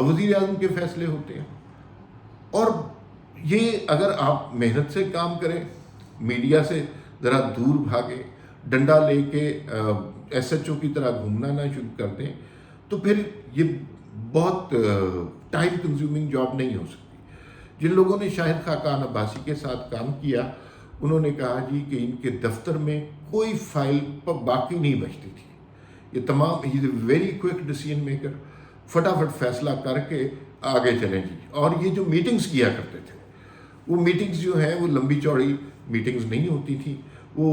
وزیر اعظم کے فیصلے ہوتے ہیں. اور یہ اگر آپ محنت سے کام کریں، میڈیا سے ذرا دور بھاگیں، ڈنڈا لے کے ایس ایچ او کی طرح گھومنا نہ شروع کر دیں، تو پھر یہ بہت ٹائم کنزیومنگ جاب نہیں ہو سکتی. جن لوگوں نے شاہد خاقان عباسی کے ساتھ کام کیا، انہوں نے کہا جی کہ ان کے دفتر میں کوئی فائل باقی نہیں بچتی تھی. یہ تمام he very quick decision maker, فٹافٹ فیصلہ کر کے آگے چلیں جی. اور یہ جو میٹنگز کیا کرتے تھے، وہ میٹنگز جو ہیں وہ لمبی چوڑی میٹنگز نہیں ہوتی تھیں، وہ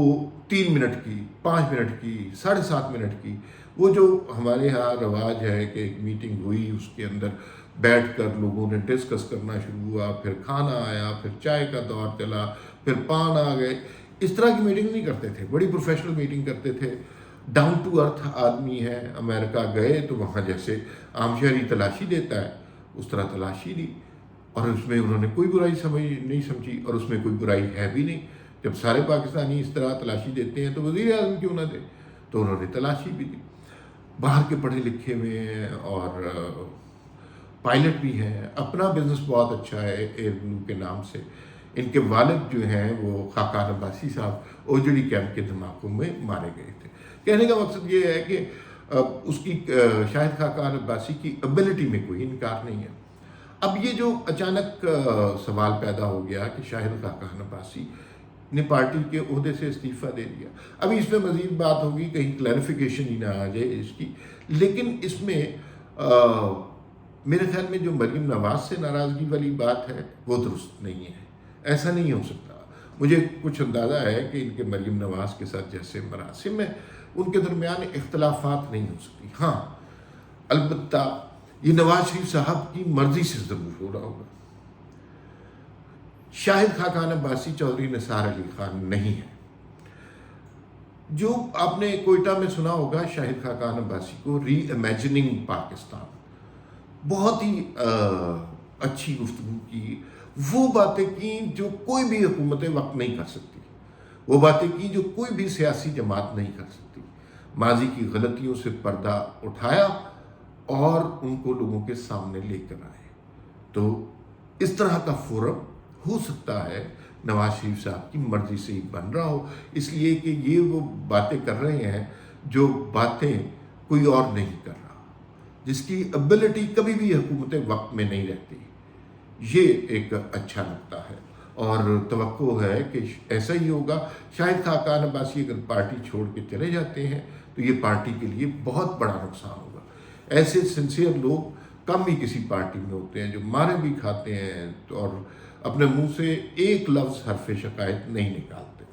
3 منٹ کی، 5 منٹ کی، 7.5 منٹ کی. وہ جو ہمارے ہاں رواج ہے کہ ایک میٹنگ ہوئی، اس کے اندر بیٹھ کر لوگوں نے ڈسکس کرنا شروع ہوا، پھر کھانا آیا، پھر چائے کا دور چلا، پھر پان آ گئے. اس طرح کی میٹنگ نہیں کرتے تھے، بڑی پروفیشنل میٹنگ کرتے تھے. ڈاؤن ٹو ارتھ آدمی ہے. امریکہ گئے تو وہاں جیسے عام شہری تلاشی دیتا ہے اس طرح تلاشی دی، اور اس میں انہوں نے کوئی برائی نہیں سمجھی، اور اس میں کوئی برائی ہے بھی نہیں. جب سارے پاکستانی اس طرح تلاشی دیتے ہیں تو وزیر اعظم کیوں نہ دے؟ تو انہوں نے تلاشی بھی دی. باہر کے پڑھے لکھے ہوئے ہیں اور پائلٹ بھی ہیں، اپنا بزنس بہت اچھا ہے ایئر بلو کے نام سے. ان کے والد جو ہیں وہ خاقان عباسی صاحب اوجڑی کیمپ کے دھماکوں میں مارے گئے تھے. کہنے کا مقصد یہ ہے کہ اس کی شاہد خاقان عباسی کی ایبلٹی میں کوئی انکار نہیں ہے. اب یہ جو اچانک سوال پیدا ہو گیا کہ شاہد خاقان عباسی نے پارٹی کے عہدے سے استعفیٰ دے دیا، ابھی اس میں مزید بات ہوگی، کہیں کلیریفیکیشن ہی نہ آ جائے اس کی. لیکن اس میں میرے خیال میں جو مریم نواز سے ناراضگی والی بات ہے وہ درست نہیں ہے. ایسا نہیں ہو سکتا. مجھے کچھ اندازہ ہے کہ ان کے مریم نواز کے ساتھ جیسے مراسم ہیں ان کے درمیان اختلافات نہیں ہو سکتی. ہاں البتہ یہ نواز شریف صاحب کی مرضی سے ضرور ہو رہا ہوگا. شاہد خاقان عباسی چودھری نثار علی خان نہیں ہے. جو آپ نے کوئٹہ میں سنا ہوگا شاہد خاقان عباسی کو ری امیجننگ پاکستان، بہت ہی اچھی گفتگو کی، وہ باتیں کی جو کوئی بھی حکومت وقت نہیں کر سکتی، وہ باتیں کی جو کوئی بھی سیاسی جماعت نہیں کر سکتی. ماضی کی غلطیوں سے پردہ اٹھایا اور ان کو لوگوں کے سامنے لے کر آئے. تو اس طرح کا فورم ہو سکتا ہے نواز شریف صاحب کی مرضی سے ہی بن رہا ہو، اس لیے کہ یہ وہ باتیں کر رہے ہیں جو باتیں کوئی اور نہیں کر رہا، جس کی ایبلٹی کبھی بھی حکومت وقت میں نہیں رہتی. یہ ایک اچھا نقطہ ہے اور توقع ہے کہ ایسا ہی ہوگا. شاہد خاقان عباسی اگر پارٹی چھوڑ کے چلے جاتے ہیں تو یہ پارٹی کے لیے بہت بڑا نقصان ہوگا. ایسے سنسیئر لوگ کم ہی کسی پارٹی میں ہوتے ہیں جو مارے بھی کھاتے ہیں اور اپنے منہ سے ایک لفظ حرف شکایت نہیں نکالتے.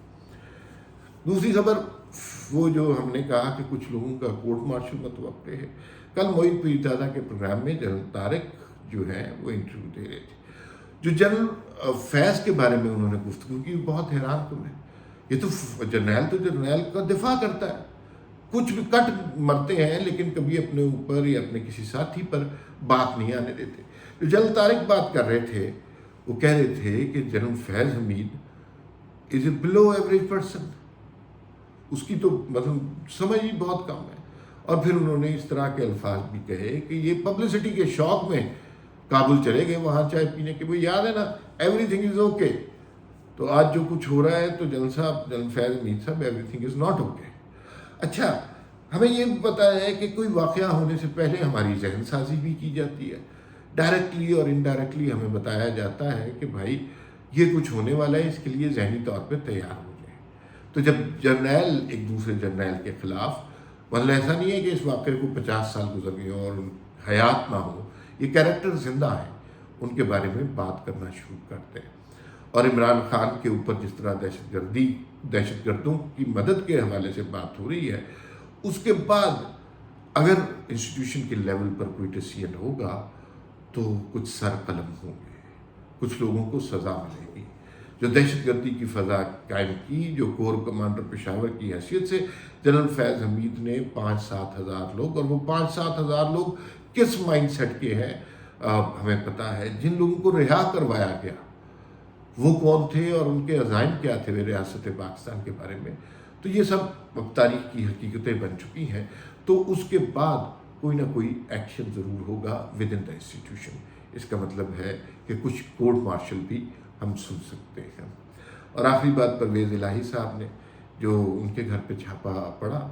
دوسری خبر، وہ جو ہم نے کہا کہ کچھ لوگوں کا کورٹ مارشل متوقع ہے. کل معین پیر دادا کے پروگرام میں جنرل طارق جو ہیں وہ انٹرویو دے رہے تھے. جو جنرل فیض کے بارے میں انہوں نے گفتگو کی بہت حیران کن ہے. یہ تو جرنیل کا دفاع کرتا ہے، کچھ بھی کٹ مرتے ہیں لیکن کبھی اپنے اوپر یا اپنے کسی ساتھی پر بات نہیں آنے دیتے. جو جنرل طارق بات کر رہے تھے وہ کہہ رہے تھے کہ جنرل فیض حمید از اے بلو ایوریج پرسن. اس کی تو مطلب سمجھ ہی بہت کم ہے. اور پھر انہوں نے اس طرح کے الفاظ بھی کہے کہ یہ پبلسٹی کے شوق میں کابل چلے گئے وہاں چائے پینے کے. وہ یاد ہے نا، ایوری تھنگ از اوکے. تو آج جو کچھ ہو رہا ہے تو جنرل فیض حمید صاحب every thing is not okay. اچھا، ہمیں یہ پتہ ہے کہ کوئی واقعہ ہونے سے پہلے ہماری ذہن سازی بھی کی جاتی ہے. ڈائریکٹلی اور انڈائریکٹلی ہمیں بتایا جاتا ہے کہ بھائی یہ کچھ ہونے والا ہے، اس کے لیے ذہنی طور پہ تیار ہو جائیں. تو جب جرنیل ایک دوسرے جرنیل کے خلاف، مطلب ایسا نہیں ہے کہ اس واقعے کو 50 سال گزر گئے ہوں اور حیات نہ ہو، یہ کیریکٹر زندہ ہیں، ان کے بارے میں بات کرنا شروع کرتے ہیں. اور عمران خان کے اوپر جس طرح دہشت گردوں کی مدد کے حوالے سے بات ہو رہی ہے، اس کے بعد اگر انسٹیٹیوشن کے لیول پر کوئی ڈیسیژن ہوگا تو کچھ سر قلم ہوں گے، کچھ لوگوں کو سزا ملے گی. جو دہشت گردی کی فضا قائم کی، جو کور کمانڈر پشاور کی حیثیت سے جنرل فیض حمید نے 5-7 ہزار لوگ، اور وہ 5-7 ہزار لوگ کس مائنڈ سیٹ کے ہیں ہمیں پتہ ہے. جن لوگوں کو رہا کروایا گیا وہ کون تھے اور ان کے عزائم کیا تھے ریاست پاکستان کے بارے میں، تو یہ سب اب تاریخ کی حقیقتیں بن چکی ہیں. تو اس کے بعد کوئی نہ کوئی ایکشن ضرور ہوگا ود ان دا انسٹیٹیوشن. اس کا مطلب ہے کہ کچھ کورٹ مارشل بھی ہم سن سکتے ہیں. اور آخری بات پرویز الہی صاحب نے جو ان کے گھر پہ چھاپا پڑا،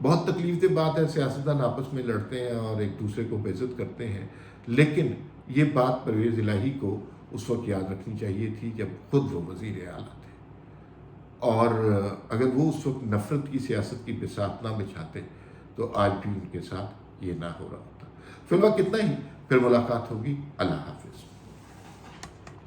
بہت تکلیف دہ بات ہے. سیاستدان آپس میں لڑتے ہیں اور ایک دوسرے کو بےعزت کرتے ہیں، لیکن یہ بات پرویز الہی کو اس وقت یاد رکھنی چاہیے تھی جب خود وہ وزیر اعلیٰ تھے، اور اگر وہ اس وقت نفرت کی سیاست کی بساط نہ بچھاتے تو آج بھی ان کے ساتھ یہ نہ ہو رہا ہوتا. فی الوقت اتنا ہی، پھر ملاقات ہوگی. اللہ حافظ.